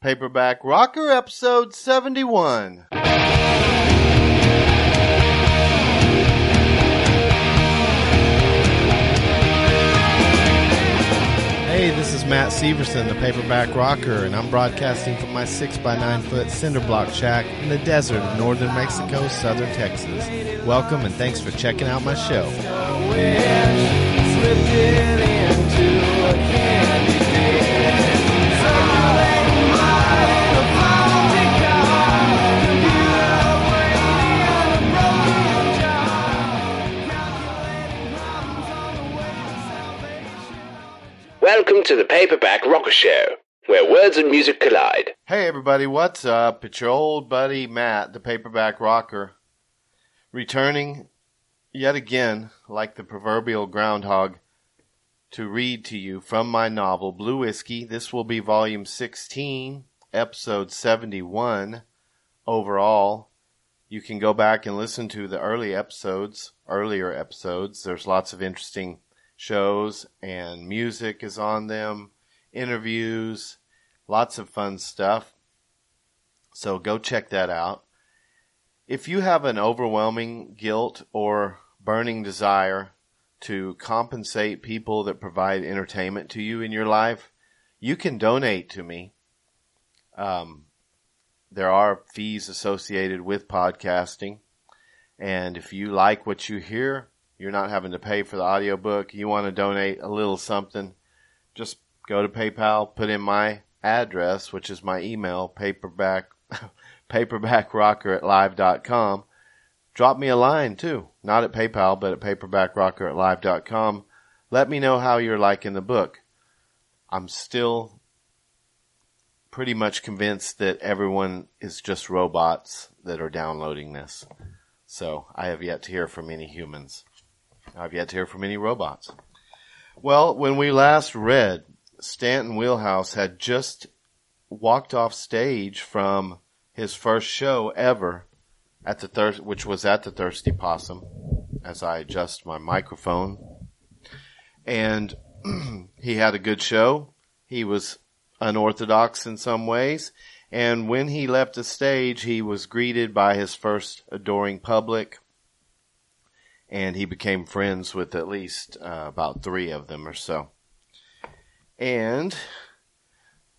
Paperback Rocker, episode 71. Hey, this is Matt Severson, the Paperback Rocker, and I'm broadcasting from my 6x9 foot cinder block shack in the desert of northern Mexico, southern Texas. Welcome and thanks for checking out my show. Welcome to the Paperback Rocker Show, where words and music collide. Hey everybody, what's up? It's your old buddy Matt, the Paperback Rocker, returning yet again, like the proverbial groundhog, to read to you from my novel, Blue Whiskey. This will be volume 16, episode 71 overall. You can go back and listen to the earlier episodes. There's lots of interesting shows and music is on them, interviews, lots of fun stuff. So go check that out. If you have an overwhelming guilt or burning desire to compensate people that provide entertainment to you in your life, you can donate to me. There are fees associated with podcasting. And if you like what you hear, you're not having to pay for the audiobook, you want to donate a little something, just go to PayPal, put in my address, which is my email, paperbackrocker@live.com. Drop me a line too, not at PayPal, but at paperbackrocker@live.com. Let me know how you're liking the book. I'm still pretty much convinced that everyone is just robots that are downloading this. So I have yet to hear from any humans. I've yet to hear from any robots. Well, when we last read, Stanton Wheelhouse had just walked off stage from his first show ever at which was at the Thirsty Possum, as I adjust my microphone. And he had a good show. He was unorthodox in some ways. And when he left the stage, he was greeted by his first adoring public. And he became friends with at least about 3 of them or so. And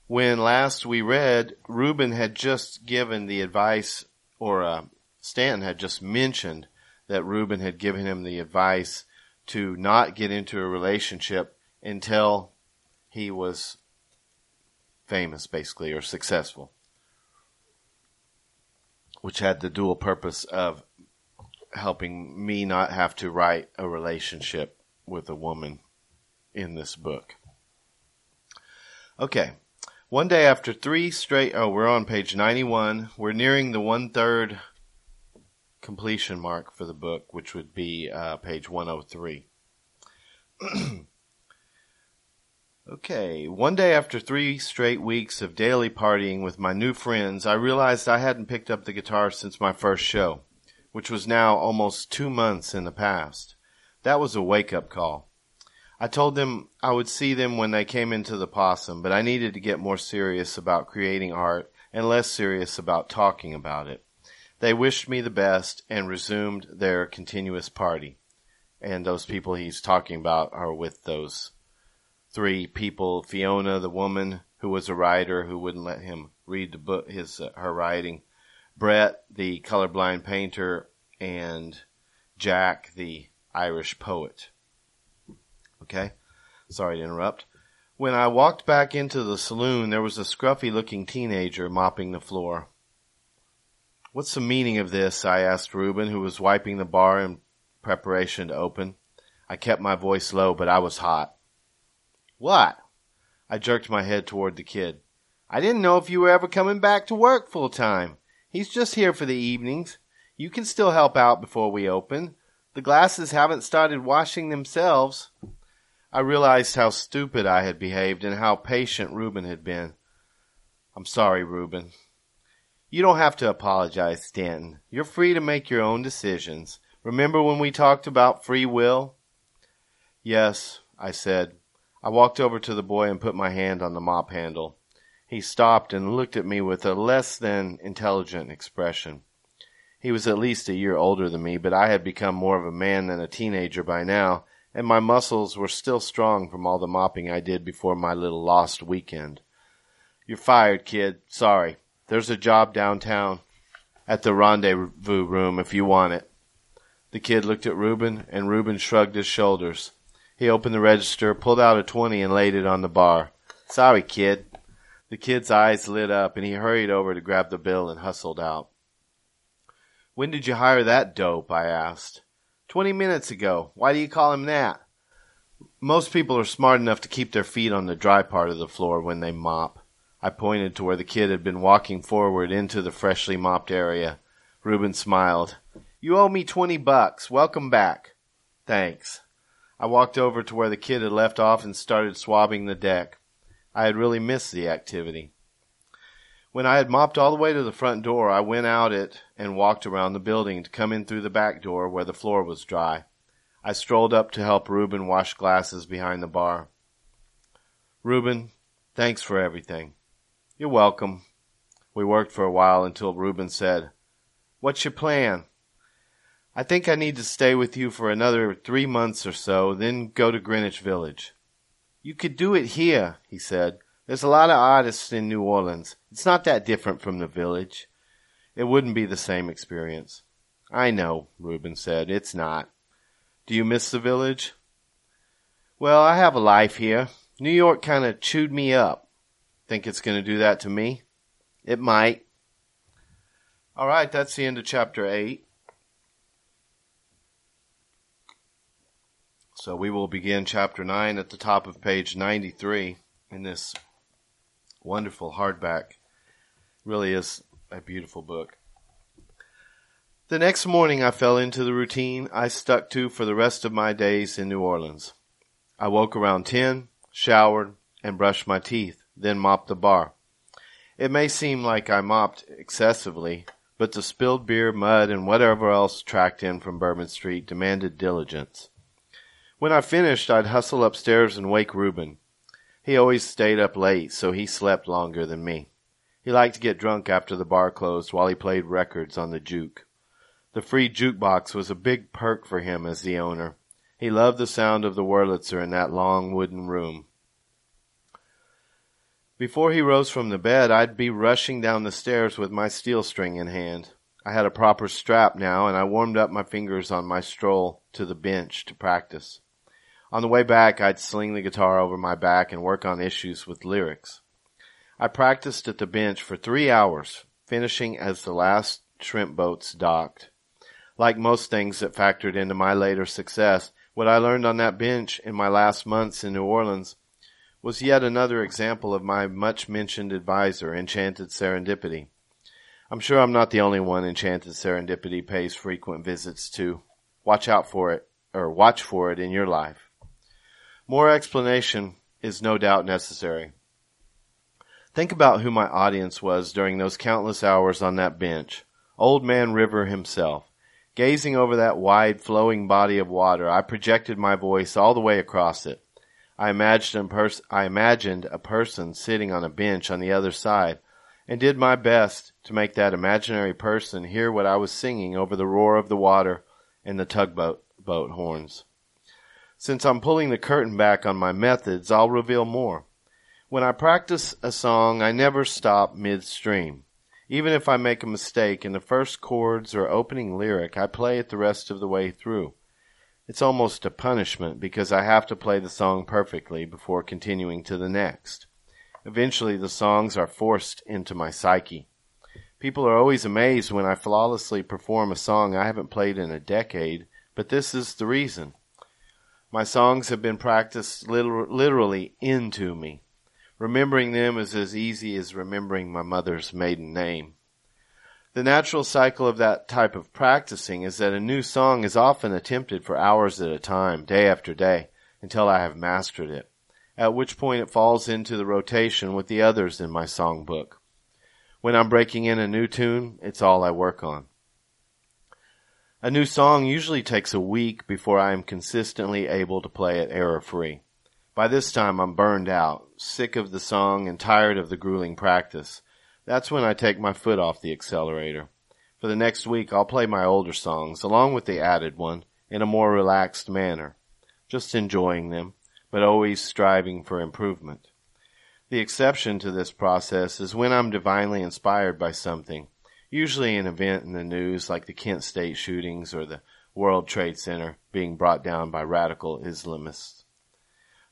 when last we read, Ruben had just given the advice, or Stanton had just mentioned that Ruben had given him the advice to not get into a relationship until he was famous, basically, or successful. Which had the dual purpose of helping me not have to write a relationship with a woman in this book. Okay. One day after 3 straight, we're on page 91. We're nearing the 1/3 completion mark for the book, which would be page 103. Okay. One day after 3 straight weeks of daily partying with my new friends, I realized I hadn't picked up the guitar since my first show, which was now almost 2 months in the past. That was a wake-up call. I told them I would see them when they came into the Possum, but I needed to get more serious about creating art and less serious about talking about it. They wished me the best and resumed their continuous party. And those people he's talking about are with those 3 people: Fiona, the woman who was a writer who wouldn't let him read the book, her writing; Brett, the colorblind painter; and Jack, the Irish poet. Okay? Sorry to interrupt. When I walked back into the saloon, there was a scruffy-looking teenager mopping the floor. "What's the meaning of this?" I asked Ruben, who was wiping the bar in preparation to open. I kept my voice low, but I was hot. "What?" I jerked my head toward the kid. "I didn't know if you were ever coming back to work full-time. He's just here for the evenings. You can still help out before we open. The glasses haven't started washing themselves." I realized how stupid I had behaved and how patient Ruben had been. "I'm sorry, Ruben." "You don't have to apologize, Stanton. You're free to make your own decisions. Remember when we talked about free will?" "Yes," I said. I walked over to the boy and put my hand on the mop handle. He stopped and looked at me with a less than intelligent expression. He was at least a year older than me, but I had become more of a man than a teenager by now, and my muscles were still strong from all the mopping I did before my little lost weekend. "You're fired, kid. Sorry. There's a job downtown at the rendezvous room if you want it." The kid looked at Reuben, and Reuben shrugged his shoulders. He opened the register, pulled out a 20, and laid it on the bar. "Sorry, kid." The kid's eyes lit up, and he hurried over to grab the bill and hustled out. "When did you hire that dope?" I asked. 20 minutes ago. Why do you call him that?" "Most people are smart enough to keep their feet on the dry part of the floor when they mop." I pointed to where the kid had been walking forward into the freshly mopped area. Reuben smiled. "You owe me $20. Welcome back." "Thanks." I walked over to where the kid had left off and started swabbing the deck. I had really missed the activity. When I had mopped all the way to the front door, I went out it and walked around the building to come in through the back door where the floor was dry. I strolled up to help Reuben wash glasses behind the bar. "Reuben, thanks for everything." "You're welcome." We worked for a while until Reuben said, "What's your plan?" "I think I need to stay with you for another 3 months or so, then go to Greenwich Village." "You could do it here," he said. "There's a lot of artists in New Orleans. It's not that different from the Village." "It wouldn't be the same experience." "I know," Reuben said. "It's not." "Do you miss the Village?" "Well, I have a life here. New York kind of chewed me up." "Think it's going to do that to me?" "It might." All right, that's the end of chapter 8. So we will begin chapter 9 at the top of page 93 in this wonderful hardback. Really is a beautiful book. The next morning I fell into the routine I stuck to for the rest of my days in New Orleans. I woke around 10, showered, and brushed my teeth, then mopped the bar. It may seem like I mopped excessively, but the spilled beer, mud, and whatever else tracked in from Bourbon Street demanded diligence. When I finished, I'd hustle upstairs and wake Reuben. He always stayed up late, so he slept longer than me. He liked to get drunk after the bar closed while he played records on the juke. The free jukebox was a big perk for him as the owner. He loved the sound of the Wurlitzer in that long wooden room. Before he rose from the bed, I'd be rushing down the stairs with my steel string in hand. I had a proper strap now, and I warmed up my fingers on my stroll to the bench to practice. On the way back, I'd sling the guitar over my back and work on issues with lyrics. I practiced at the bench for 3 hours, finishing as the last shrimp boats docked. Like most things that factored into my later success, what I learned on that bench in my last months in New Orleans was yet another example of my much-mentioned advisor, Enchanted Serendipity. I'm sure I'm not the only one Enchanted Serendipity pays frequent visits to. Watch for it in your life. More explanation is no doubt necessary. Think about who my audience was during those countless hours on that bench. Old Man River himself. Gazing over that wide, flowing body of water, I projected my voice all the way across it. I imagined a person sitting on a bench on the other side, and did my best to make that imaginary person hear what I was singing over the roar of the water and the tugboat horns. Since I'm pulling the curtain back on my methods, I'll reveal more. When I practice a song, I never stop midstream. Even if I make a mistake in the first chords or opening lyric, I play it the rest of the way through. It's almost a punishment because I have to play the song perfectly before continuing to the next. Eventually, the songs are forced into my psyche. People are always amazed when I flawlessly perform a song I haven't played in a decade, but this is the reason. My songs have been practiced literally into me. Remembering them is as easy as remembering my mother's maiden name. The natural cycle of that type of practicing is that a new song is often attempted for hours at a time, day after day, until I have mastered it, at which point it falls into the rotation with the others in my songbook. When I'm breaking in a new tune, it's all I work on. A new song usually takes a week before I am consistently able to play it error-free. By this time I'm burned out, sick of the song and tired of the grueling practice. That's when I take my foot off the accelerator. For the next week I'll play my older songs, along with the added one, in a more relaxed manner, just enjoying them, but always striving for improvement. The exception to this process is when I'm divinely inspired by something, usually an event in the news like the Kent State shootings or the World Trade Center being brought down by radical Islamists.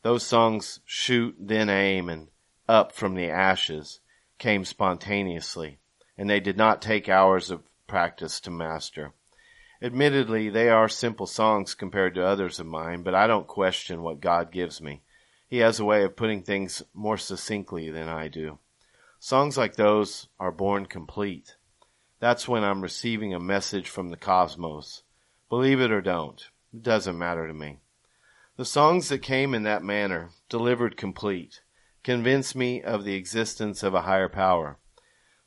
Those songs, Shoot, Then Aim, and Up from the Ashes, came spontaneously, and they did not take hours of practice to master. Admittedly, they are simple songs compared to others of mine, but I don't question what God gives me. He has a way of putting things more succinctly than I do. Songs like those are born complete. That's when I'm receiving a message from the cosmos. Believe it or don't, it doesn't matter to me. The songs that came in that manner, delivered complete, convinced me of the existence of a higher power.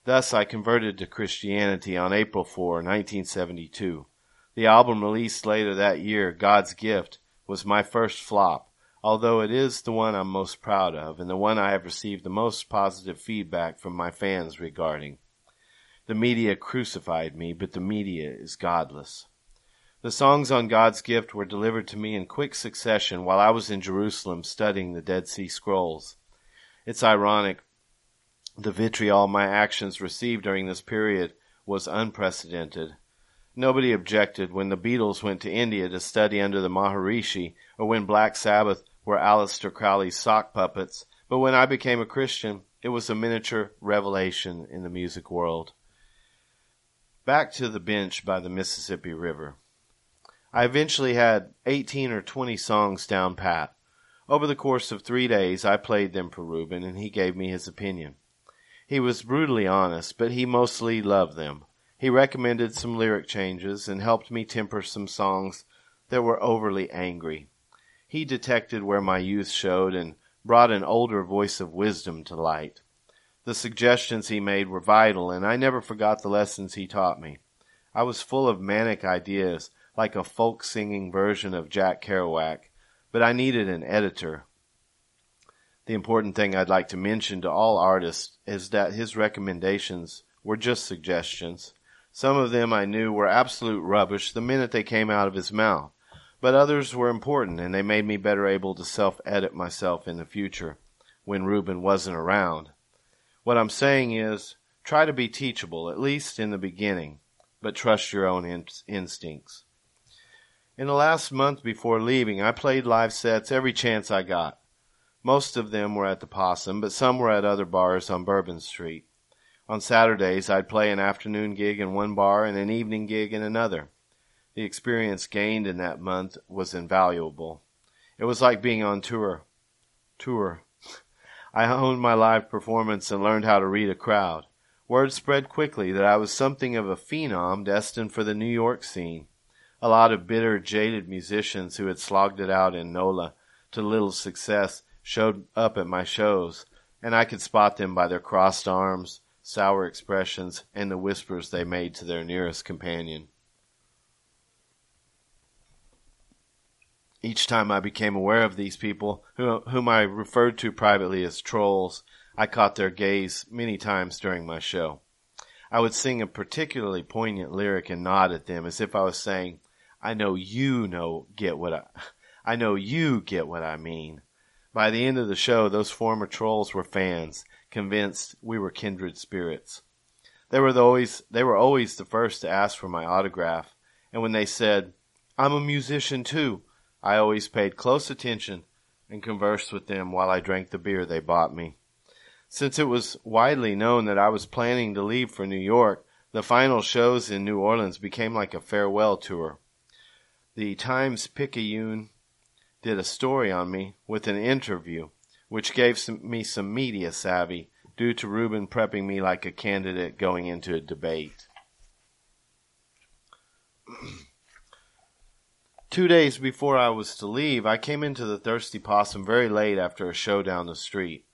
Thus I converted to Christianity on April 4, 1972. The album released later that year, God's Gift, was my first flop, although it is the one I'm most proud of and the one I have received the most positive feedback from my fans regarding. The media crucified me, but the media is godless. The songs on God's Gift were delivered to me in quick succession while I was in Jerusalem studying the Dead Sea Scrolls. It's ironic. The vitriol my actions received during this period was unprecedented. Nobody objected when the Beatles went to India to study under the Maharishi, or when Black Sabbath were Aleister Crowley's sock puppets, but when I became a Christian, it was a miniature revelation in the music world. Back to the bench by the Mississippi River. I eventually had 18 or 20 songs down pat. Over the course of 3 days, I played them for Reuben, and he gave me his opinion. He was brutally honest, but he mostly loved them. He recommended some lyric changes and helped me temper some songs that were overly angry. He detected where my youth showed and brought an older voice of wisdom to light. The suggestions he made were vital, and I never forgot the lessons he taught me. I was full of manic ideas, like a folk-singing version of Jack Kerouac, but I needed an editor. The important thing I'd like to mention to all artists is that his recommendations were just suggestions. Some of them I knew were absolute rubbish the minute they came out of his mouth, but others were important, and they made me better able to self-edit myself in the future when Reuben wasn't around. What I'm saying is, try to be teachable, at least in the beginning, but trust your own instincts. In the last month before leaving, I played live sets every chance I got. Most of them were at the Possum, but some were at other bars on Bourbon Street. On Saturdays, I'd play an afternoon gig in one bar and an evening gig in another. The experience gained in that month was invaluable. It was like being on tour. I honed my live performance and learned how to read a crowd. Word spread quickly that I was something of a phenom destined for the New York scene. A lot of bitter, jaded musicians who had slogged it out in NOLA to little success showed up at my shows, and I could spot them by their crossed arms, sour expressions, and the whispers they made to their nearest companion. Each time I became aware of these people, whom I referred to privately as trolls, I caught their gaze many times during my show. I would sing a particularly poignant lyric and nod at them as if I was saying, I know you get what I mean. By the end of the show, those former trolls were fans, convinced we were kindred spirits. They were always the first to ask for my autograph, and when they said, I'm a musician too, I always paid close attention and conversed with them while I drank the beer they bought me. Since it was widely known that I was planning to leave for New York, the final shows in New Orleans became like a farewell tour. The Times-Picayune did a story on me with an interview, which gave me some media savvy due to Reuben prepping me like a candidate going into a debate. 2 days before I was to leave, I came into the Thirsty Possum very late after a show down the street.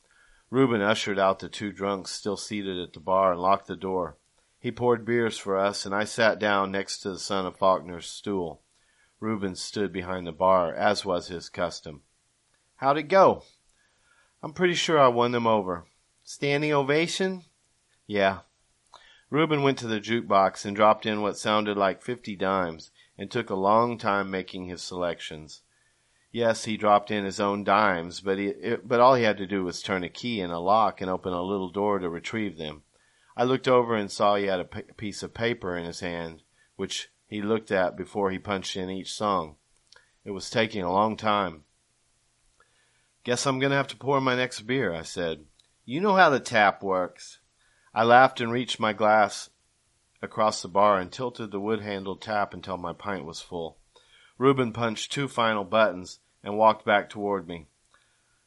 Reuben ushered out the two drunks still seated at the bar and locked the door. He poured beers for us, and I sat down next to the son of Faulkner's stool. Reuben stood behind the bar, as was his custom. How'd it go? I'm pretty sure I won them over. Standing ovation? Yeah. Reuben went to the jukebox and dropped in what sounded like 50 dimes and took a long time making his selections. Yes, he dropped in his own dimes, but all he had to do was turn a key in a lock and open a little door to retrieve them. I looked over and saw he had a piece of paper in his hand, which he looked at before he punched in each song. It was taking a long time. Guess I'm going to have to pour my next beer, I said. You know how the tap works. I laughed and reached my glass across the bar and tilted the wood-handled tap until my pint was full. Reuben punched 2 final buttons and walked back toward me.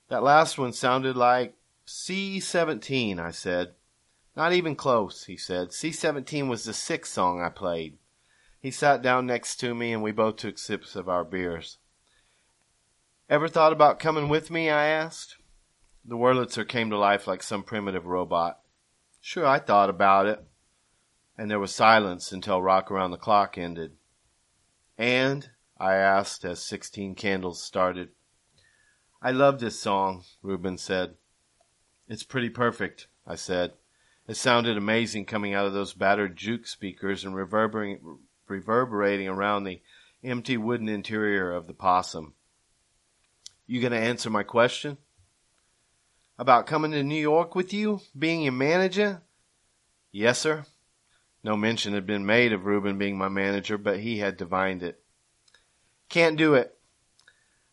That last one sounded like C-17, I said. Not even close, he said. C-17 was the 6th song I played. He sat down next to me and we both took sips of our beers. Ever thought about coming with me? I asked. The Wurlitzer came to life like some primitive robot. Sure, I thought about it. And there was silence until Rock Around the Clock ended. And? I asked as 16 Candles started. I love this song, Reuben said. It's pretty perfect, I said. It sounded amazing coming out of those battered juke speakers and reverberating around the empty wooden interior of the Possum. You going to answer my question? About coming to New York with you? Being your manager? Yes, sir. No mention had been made of Reuben being my manager, but he had divined it. Can't do it.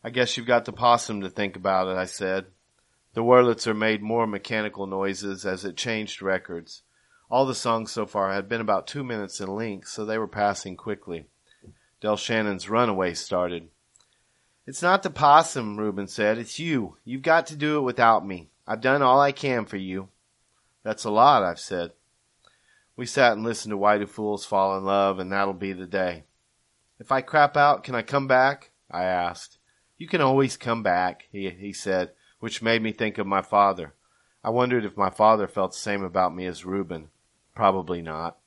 I guess you've got the Possum to think about it, I said. The Wurlitzer made more mechanical noises as it changed records. All the songs so far had been about 2 minutes in length, so they were passing quickly. Del Shannon's Runaway started. It's not the Possum, Reuben said. It's you. You've got to do it without me. I've done all I can for you. That's a lot, I've said. We sat and listened to Why Do Fools Fall in Love, and that'll be the day. If I crap out, can I come back? I asked. You can always come back, he said, which made me think of my father. I wondered if my father felt the same about me as Reuben. Probably not.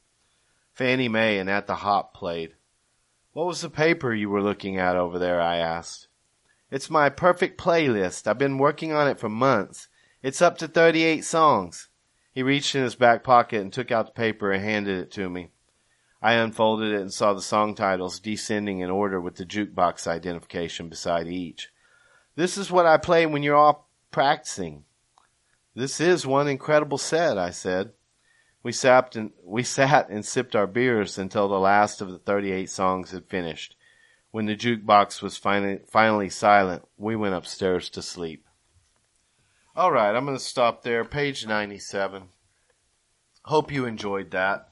Fannie Mae and At the Hop played. What was the paper you were looking at over there? I asked. It's my perfect playlist. I've been working on it for months. It's up to 38 songs. He reached in his back pocket and took out the paper and handed it to me. I unfolded it and saw the song titles descending in order with the jukebox identification beside each. This is what I play when you're all practicing. This is one incredible set, I said. We sat and sipped our beers until the last of the 38 songs had finished. When the jukebox was finally silent, we went upstairs to sleep. All right, I'm going to stop there. Page 97. Hope you enjoyed that.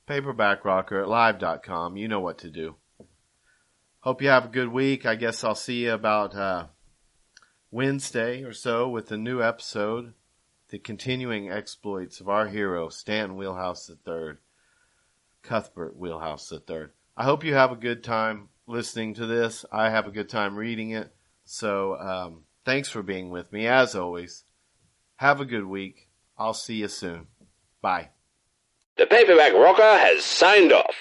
Paperback Rocker at live.com. You know what to do. Hope you have a good week. I guess I'll see you about Wednesday or so with a new episode. The continuing exploits of our hero, Stanton Wheelhouse III. Cuthbert Wheelhouse III. I hope you have a good time listening to this. I have a good time reading it. So, thanks for being with me, as always. Have a good week. I'll see you soon. Bye. The Paperback Rocker has signed off.